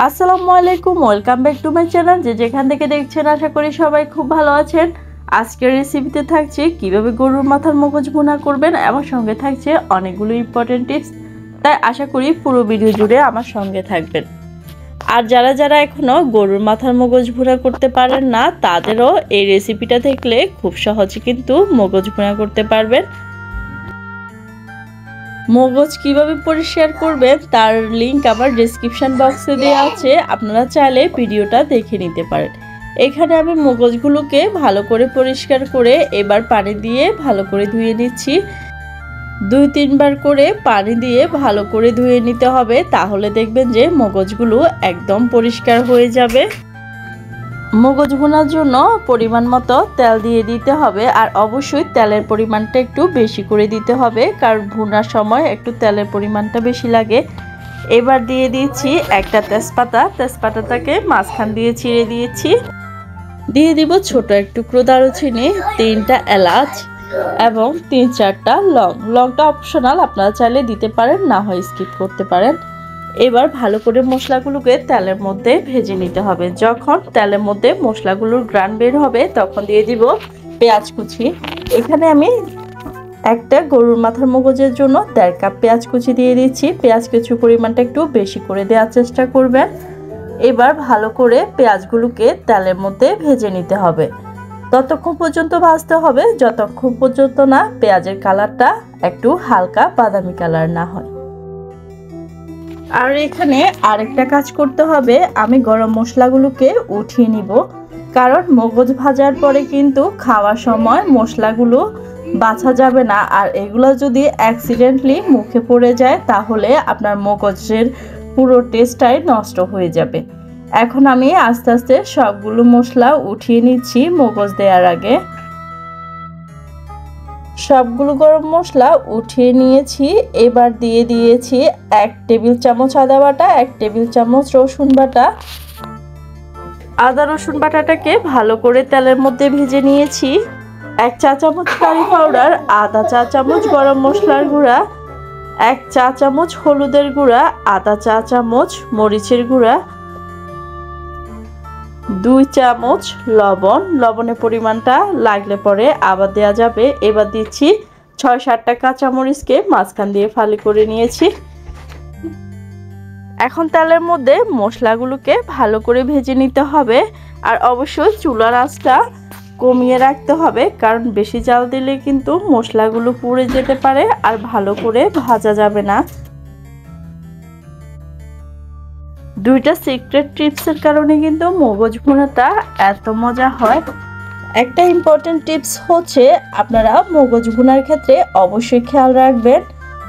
আসসালামু আলাইকুম, welcome back to my channel. যেখান থেকে দেখছেন আশা করি সবাই খুব ভালো আছেন। আজকের রেসিপিতে থাকছে কিভাবে গরুর মাথার মগজ ভুনা করবেন এবং সঙ্গে থাকছে অনেকগুলো ইম্পর্টেন্ট টিপস। তাই আশা করি পুরো ভিডিও জুড়ে আমার সঙ্গে থাকবেন। আর যারা এখনও গরুর মাথার মগজ ভুনা করতে পারেন না, তাদেরও এই রেসিপিটা দেখলে খুব সহজে কিন্তু মগজ ভুনা করতে পারবেন। মগজ কিভাবে পরিষ্কার করবেন তার লিংক আমার ডেসক্রিপশন বক্সে দেওয়া আছে, আপনারা চাইলে ভিডিওটা দেখে নিতে পারেন। এখানে আমি মগজগুলোকে ভালো করে পরিষ্কার করে এবার পানি দিয়ে ভালো করে ধুয়ে নিচ্ছি। 2-3 বার করে পানি দিয়ে ভালো করে ধুয়ে নিতে হবে, তাহলে দেখবেন যে মগজগুলো একদম পরিষ্কার হয়ে যাবে। মগজ ভুনার জন্য পরিমাণ মতো তেল দিয়ে দিতে হবে, আর অবশ্যই তেলের পরিমাণটা একটু বেশি করে দিতে হবে, কারণ ভুনার সময় একটু তেলের পরিমাণটা বেশি লাগে। এবার দিয়ে দিচ্ছি একটা তেজপাতাটাকে মাঝখান দিয়ে ছিঁড়ে দিয়েছি। দিয়ে দিব ছোট এক টুকরো দারুচিনি, 3টা এলাচ এবং 3-4টা লং। লংটা অপশনাল, আপনারা চাইলে দিতে পারেন, না হয় স্কিপ করতে পারেন। এবার ভালো করে মশলাগুলোকে তেলের মধ্যে ভেজে নিতে হবে। যখন তেলের মধ্যে মশলাগুলোর গ্রান বের হবে তখন দিয়ে দিব পেঁয়াজ কুচি। এখানে আমি একটা গরুর মাথার মগজের জন্য 1.5 কাপ পেঁয়াজ কুচি দিয়ে দিচ্ছি। পেঁয়াজ কুচির পরিমাণটা একটু বেশি করে দেওয়ার চেষ্টা করবেন। এবার ভালো করে পেঁয়াজগুলোকে তেলের মধ্যে ভেজে নিতে হবে। ততক্ষণ পর্যন্ত ভাজতে হবে যতক্ষণ পর্যন্ত না পেঁয়াজের কালারটা একটু হালকা বাদামি কালার না হয়। আর এখানে আরেকটা কাজ করতে হবে, আমি গরম মশলাগুলোকে উঠিয়ে নিব, কারণ মগজ ভাজার পরে কিন্তু খাওয়ার সময় মশলাগুলো বাছা যাবে না। আর এগুলো যদি অ্যাক্সিডেন্টলি মুখে পড়ে যায় তাহলে আপনার মগজের পুরো টেস্টটাই নষ্ট হয়ে যাবে। এখন আমি আস্তে আস্তে সবগুলো মশলা উঠিয়ে নিচ্ছি মগজ দেওয়ার আগে। সবগুলো গরম মশলা উঠিয়ে নিয়েছি। এবার দিয়ে দিয়েছি 1 টেবিল চামচ আদা বাটা, 1 টেবিল চামচ রসুন বাটা। আদা রসুন বাটাটাকে ভালো করে তেলের মধ্যে ভেজে নিয়েছি। 1 চা চামচ কারি পাউডার, আধা চা চামচ গরম মশলার গুঁড়া, 1 চা চামচ হলুদের গুঁড়া, আধা চা চামচ মরিচের গুঁড়া, 2 চামচ লবণ। লবণের পরিমাণটা লাগলে পরে আবার দেওয়া যাবে। এবার দিচ্ছি 6-7টা কাঁচামরিচকে মাঝখান দিয়ে ফালি করে নিয়েছি। এখন তেলের মধ্যে মশলাগুলোকে ভালো করে ভেজে নিতে হবে, আর অবশ্যই চুলার আঁচটা কমিয়ে রাখতে হবে, কারণ বেশি জাল দিলে কিন্তু মশলাগুলো পুড়ে যেতে পারে আর ভালো করে ভাজা যাবে না। 2টা সিক্রেট টিপসের কারণে কিন্তু মগজ ভুনাটা এত মজা হয়। একটা ইম্পর্টেন্ট টিপস হচ্ছে, আপনারা মগজ ভুনার ক্ষেত্রে অবশ্যই খেয়াল রাখবেন,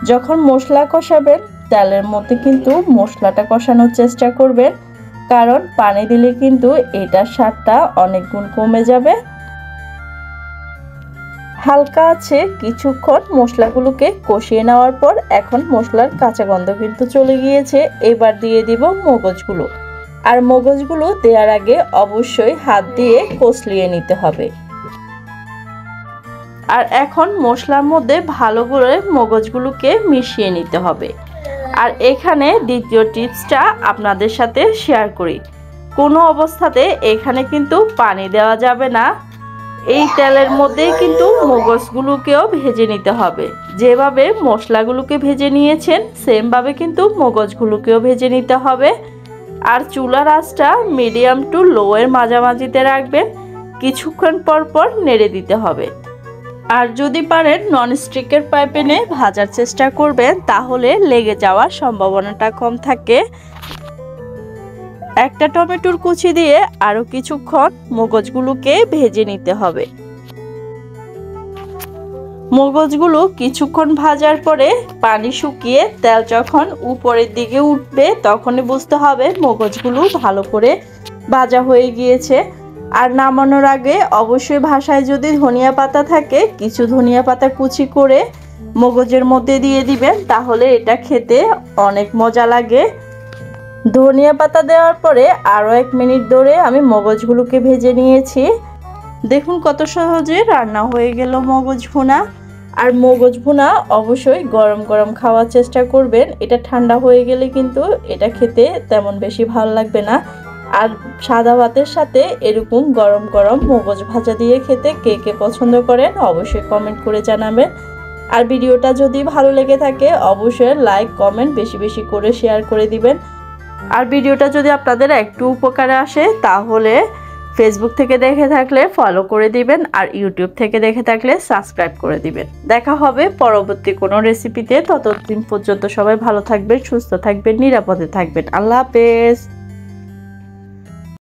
যখন মশলা কষাবেন তেলের মধ্যে কিন্তু মশলাটা কষানোর চেষ্টা করবেন, কারণ পানি দিলে কিন্তু এটার স্বাদটা অনেক গুণ কমে যাবে। হালকা আছে কিছুক্ষণ মশলাগুলোকে কষিয়ে নেওয়ার পর এখন মশলার কাঁচা গন্ধ কিন্তু চলে গিয়েছে। এবার দিয়ে দিব মগজগুলো, আর মগজগুলো দেওয়ার আগে অবশ্যই হাত দিয়ে কষলিয়ে নিতে হবে। আর এখন মশলার মধ্যে ভালো করে মগজগুলোকে মিশিয়ে নিতে হবে। আর এখানে দ্বিতীয় টিপসটা আপনাদের সাথে শেয়ার করি, কোনো অবস্থাতে এখানে কিন্তু পানি দেওয়া যাবে না। এই তেলের মধ্যেই কিন্তু মগজগুলোকেও ভেজে নিতে হবে। যেভাবে মশলাগুলোকে ভেজে নিয়েছেন সেমভাবে কিন্তু মগজগুলোকেও ভেজে নিতে হবে। আর চুলার আঁচটা মিডিয়াম টু লো এর মাঝামাঝিতে রাখবেন, কিছুক্ষণ পর পর নেড়ে দিতে হবে। আর যদি পারেন ননস্টিকের প্যানে ভাজার চেষ্টা করবেন, তাহলে লেগে যাওয়ার সম্ভাবনাটা কম থাকে। একটা টমেটোর কুচি দিয়ে আরো কিছুক্ষণ মগজগুলোকে ভেজে নিতে হবে। মগজগুলো কিছুক্ষণ ভাজার পরে পানি শুকিয়ে তেল যখন উপরের দিকে উঠবে তখনই বুঝতে হবে মগজগুলো ভালো করে ভাজা হয়ে গিয়েছে। আর নামানোর আগে অবশ্যই বাসায় যদি ধনিয়া পাতা থাকে কিছু ধনিয়া পাতা কুচি করে মগজের মধ্যে দিয়ে দিবেন, তাহলে এটা খেতে অনেক মজা লাগে। ধনিয়া পাতা দেওয়ার পরে আরও 1 মিনিট ধরে আমি মগজগুলোকে ভেজে নিয়েছি। দেখুন কত সহজে রান্না হয়ে গেল মগজ ভুনা। আর মগজ ভুনা অবশ্যই গরম গরম খাওয়ার চেষ্টা করবেন। এটা ঠান্ডা হয়ে গেলে কিন্তু এটা খেতে তেমন বেশি ভালো লাগবে না। আর সাদা ভাতের সাথে এরকম গরম গরম মগজ ভাজা দিয়ে খেতে কে কে পছন্দ করেন অবশ্যই কমেন্ট করে জানাবেন। আর ভিডিওটা যদি ভালো লেগে থাকে অবশ্যই লাইক কমেন্ট বেশি বেশি করে শেয়ার করে দিবেন। আর ভিডিওটা যদি আপনাদের একটু উপকারে আসে তাহলে ফেসবুক থেকে দেখে থাকলে ফলো করে দিবেন, আর ইউটিউব থেকে দেখে থাকলে সাবস্ক্রাইব করে দিবেন। দেখা হবে পরবর্তী কোনো রেসিপিতে। ততদিন পর্যন্ত সবাই ভালো থাকবেন, সুস্থ থাকবেন, নিরাপদে থাকবেন। আল্লাহ হাফেজ।